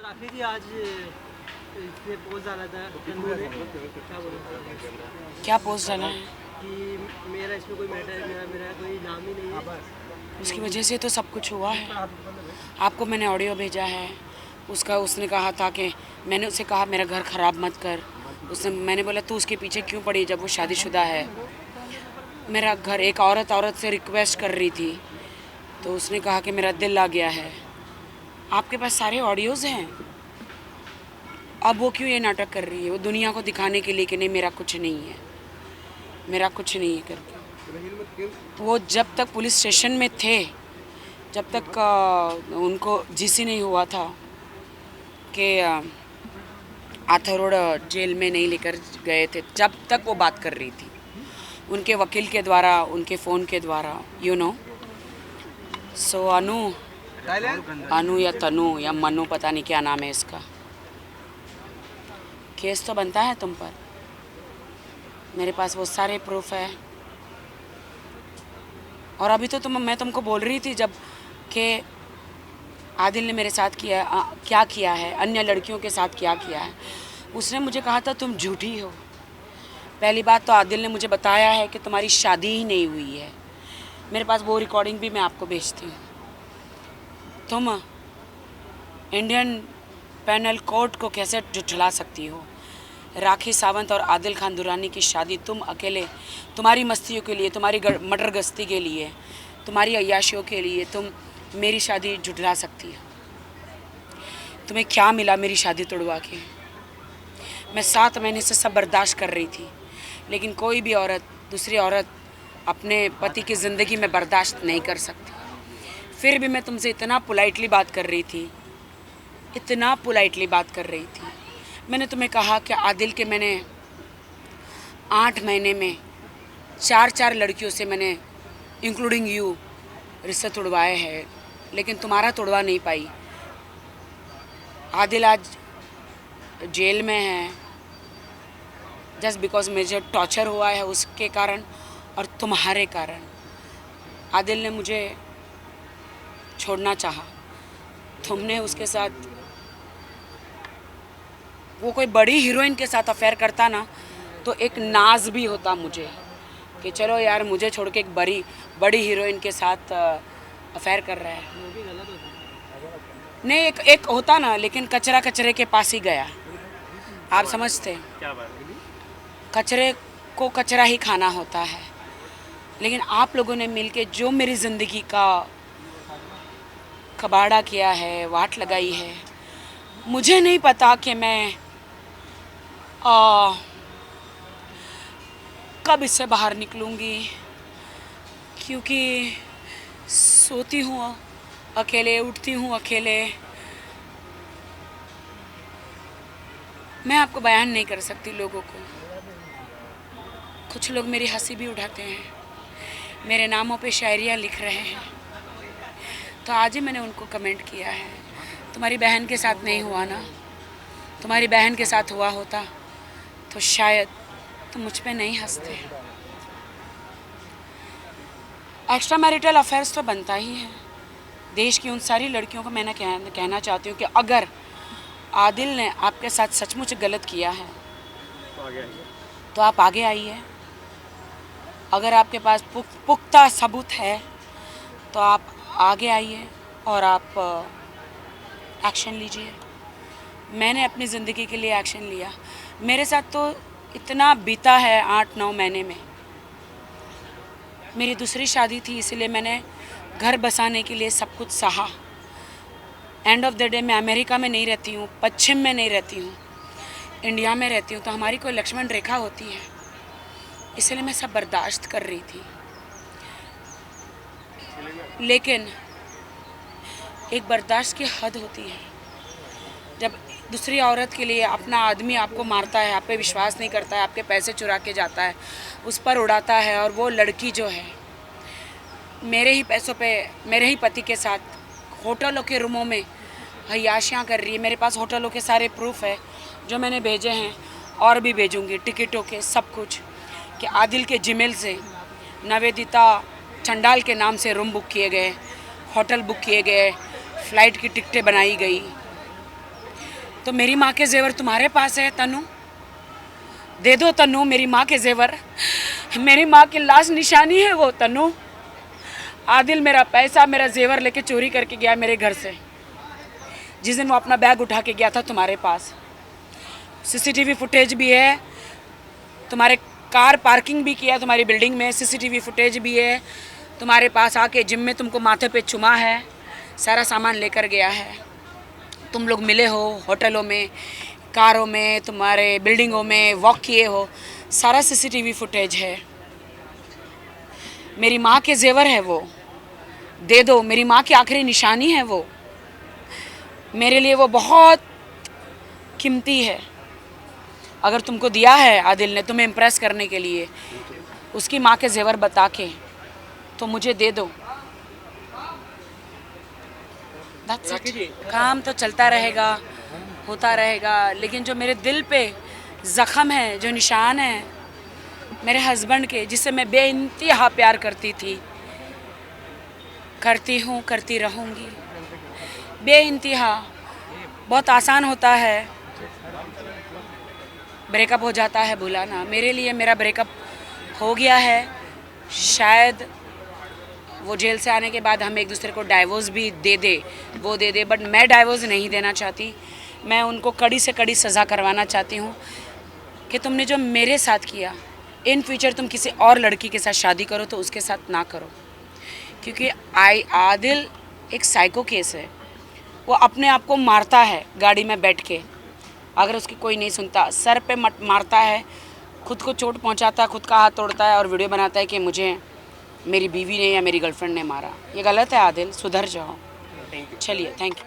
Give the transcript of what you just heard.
काफी जी आज इसने पोस्ट डाला था तन्नू ने, क्या बोलूं क्या पोस्ट डाला है? कि मेरा इसमें कोई मैटर, मेरा मेरा कोई नाम ही नहीं है। उसकी वजह से तो सब कुछ हुआ है। आपको मैंने ऑडियो भेजा है उसका। उसने कहा था कि मैंने उसे कहा मेरा घर ख़राब मत कर। मैंने बोला तू उसके पीछे क्यों पड़ी जब वो शादीशुदा है। मेरा घर एक औरत से रिक्वेस्ट कर रही थी तो उसने कहा कि मेरा दिल आ गया है। आपके पास सारे ऑडियोज़ हैं। अब वो क्यों ये नाटक कर रही है? वो दुनिया को दिखाने के लिए कि नहीं मेरा कुछ नहीं है, मेरा कुछ नहीं है करके। वो जब तक पुलिस स्टेशन में थे, जब तक उनको जीसी नहीं हुआ था कि आथर रोड जेल में नहीं लेकर गए थे, जब तक वो बात कर रही थी उनके वकील के द्वारा, उनके फ़ोन के द्वारा, यू नो। सो अनु या तनु या मनु, पता नहीं क्या नाम है इसका, केस तो बनता है तुम पर। मेरे पास वो सारे प्रूफ है। और अभी तो मैं तुमको बोल रही थी जब कि आदिल ने मेरे साथ क्या किया है, अन्य लड़कियों के साथ क्या किया है। उसने मुझे कहा था तुम झूठी हो। पहली बात तो आदिल ने मुझे बताया है कि तुम्हारी शादी ही नहीं हुई है। मेरे पास वो रिकॉर्डिंग भी मैं आपको भेजती हूँ। तुम इंडियन पैनल कोर्ट को कैसे झुठला सकती हो? राखी सावंत और आदिल खान दुरानी की शादी तुम अकेले, तुम्हारी मस्तियों के लिए, तुम्हारी मटर गश्ती के लिए, तुम्हारी अय्याशियों के लिए तुम मेरी शादी झुठला सकती हो? तुम्हें क्या मिला मेरी शादी तोड़वा के? मैं 7 महीने से सब बर्दाश्त कर रही थी, लेकिन कोई भी औरत दूसरी औरत अपने पति की ज़िंदगी में बर्दाश्त नहीं कर सकती। फिर भी मैं तुमसे इतना पोलाइटली बात कर रही थी, इतना पोलाइटली बात कर रही थी। मैंने तुम्हें कहा कि आदिल के मैंने 8 महीने में 4 लड़कियों से मैंने इंक्लूडिंग यू रिश्ते तोड़वाए हैं, लेकिन तुम्हारा तोड़वा नहीं पाई। आदिल आज जेल में है जस्ट बिकॉज मुझे टॉर्चर हुआ है उसके कारण और तुम्हारे कारण। आदिल ने मुझे छोड़ना चाहा, तुमने उसके साथ, वो कोई बड़ी हीरोइन के साथ अफेयर करता ना तो एक नाज भी होता मुझे कि चलो यार मुझे छोड़ के एक बड़ी हीरोइन के साथ अफेयर कर रहा है। वो भी गलत होता नहीं, एक होता ना, लेकिन कचरा कचरे के पास ही गया। आप समझते हैं? क्या बात है? कचरे को कचरा ही खाना होता है। लेकिन आप लोगों ने मिलके जो मेरी ज़िंदगी का कबाड़ा किया है, वाट लगाई है, मुझे नहीं पता कि मैं कब इससे बाहर निकलूँगी, क्योंकि सोती हूँ अकेले, उठती हूँ अकेले। मैं आपको बयान नहीं कर सकती लोगों को। कुछ लोग मेरी हंसी भी उठाते हैं, मेरे नामों पे शायरियाँ लिख रहे हैं। तो आज ही मैंने उनको कमेंट किया है, तुम्हारी बहन के साथ नहीं हुआ ना, तुम्हारी बहन के साथ हुआ होता तो शायद तुम मुझ पे नहीं हंसते। एक्स्ट्रा मैरिटल अफेयर्स तो बनता ही है। देश की उन सारी लड़कियों को मैंने कहना चाहती हूँ कि अगर आदिल ने आपके साथ सचमुच गलत किया है तो आप आगे आइए। अगर आपके पास पुख्ता सबूत है तो आप आगे आइए और आप एक्शन लीजिए। मैंने अपनी ज़िंदगी के लिए एक्शन लिया। मेरे साथ तो इतना बीता है 8-9 महीने में। मेरी दूसरी शादी थी, इसलिए मैंने घर बसाने के लिए सब कुछ सहा। एंड ऑफ द डे मैं अमेरिका में नहीं रहती हूँ, पश्चिम में नहीं रहती हूँ, इंडिया में रहती हूँ, तो हमारी कोई लक्ष्मण रेखा होती है, इसलिए मैं सब बर्दाश्त कर रही थी। लेकिन एक बर्दाश्त की हद होती है। जब दूसरी औरत के लिए अपना आदमी आपको मारता है, आप पे विश्वास नहीं करता है, आपके पैसे चुरा के जाता है, उस पर उड़ाता है, और वो लड़की जो है मेरे ही पैसों पे मेरे ही पति के साथ होटलों के रूमों में अय्याशियाँ कर रही है। मेरे पास होटलों के सारे प्रूफ है जो मैंने भेजे हैं और भी भेजूँगी, टिकटों के सब कुछ, कि आदिल के जीमेल से नवेदिता चंडाल के नाम से रूम बुक किए गए, होटल बुक किए गए, फ़्लाइट की टिकटें बनाई गई। तो मेरी माँ के जेवर तुम्हारे पास है तनु, दे दो तनु मेरी माँ के जेवर। मेरी माँ की लाश निशानी है वो तनु। आदिल मेरा पैसा मेरा जेवर लेके चोरी करके गया मेरे घर से, जिस दिन वो अपना बैग उठा के गया था तुम्हारे पास। सीसीटीवी फुटेज भी है, तुम्हारे कार पार्किंग भी किया तुम्हारी बिल्डिंग में, सीसीटीवी फुटेज भी है। तुम्हारे पास आके जिम में तुमको माथे पे चुमा है, सारा सामान लेकर गया है। तुम लोग मिले हो होटलों में, कारों में, तुम्हारे बिल्डिंगों में वॉक किए हो, सारा सीसीटीवी फुटेज है। मेरी माँ के जेवर है वो, दे दो। मेरी माँ की आखिरी निशानी है वो, मेरे लिए वो बहुत कीमती है। अगर तुमको दिया है आदिल ने तुम्हें इम्प्रेस करने के लिए उसकी माँ के जेवर बता के, तो मुझे दे दो। That's it. काम तो चलता रहेगा, होता रहेगा, लेकिन जो मेरे दिल पे ज़ख़म है, जो निशान है मेरे हस्बैंड के, जिससे मैं बेइंतहा प्यार करती थी, करती हूँ, करती रहूँगी बेइंतहा। बहुत आसान होता है, ब्रेकअप हो जाता है भुलाना। मेरे लिए मेरा ब्रेकअप हो गया है। शायद वो जेल से आने के बाद हम एक दूसरे को डाइवोर्स भी दे दे, वो दे दे, बट मैं डाइवोर्स नहीं देना चाहती। मैं उनको कड़ी से कड़ी सज़ा करवाना चाहती हूँ कि तुमने जो मेरे साथ किया, इन फ्यूचर तुम किसी और लड़की के साथ शादी करो तो उसके साथ ना करो, क्योंकि आदिल एक साइको केस है। वो अपने आप को मारता है गाड़ी में बैठ के, अगर उसकी कोई नहीं सुनता, सर पे मारता है, खुद को चोट पहुंचाता है, खुद का हाथ तोड़ता है और वीडियो बनाता है कि मुझे मेरी बीवी ने या मेरी गर्लफ्रेंड ने मारा। ये गलत है आदिल, सुधर जाओ। चलिए, थैंक यू।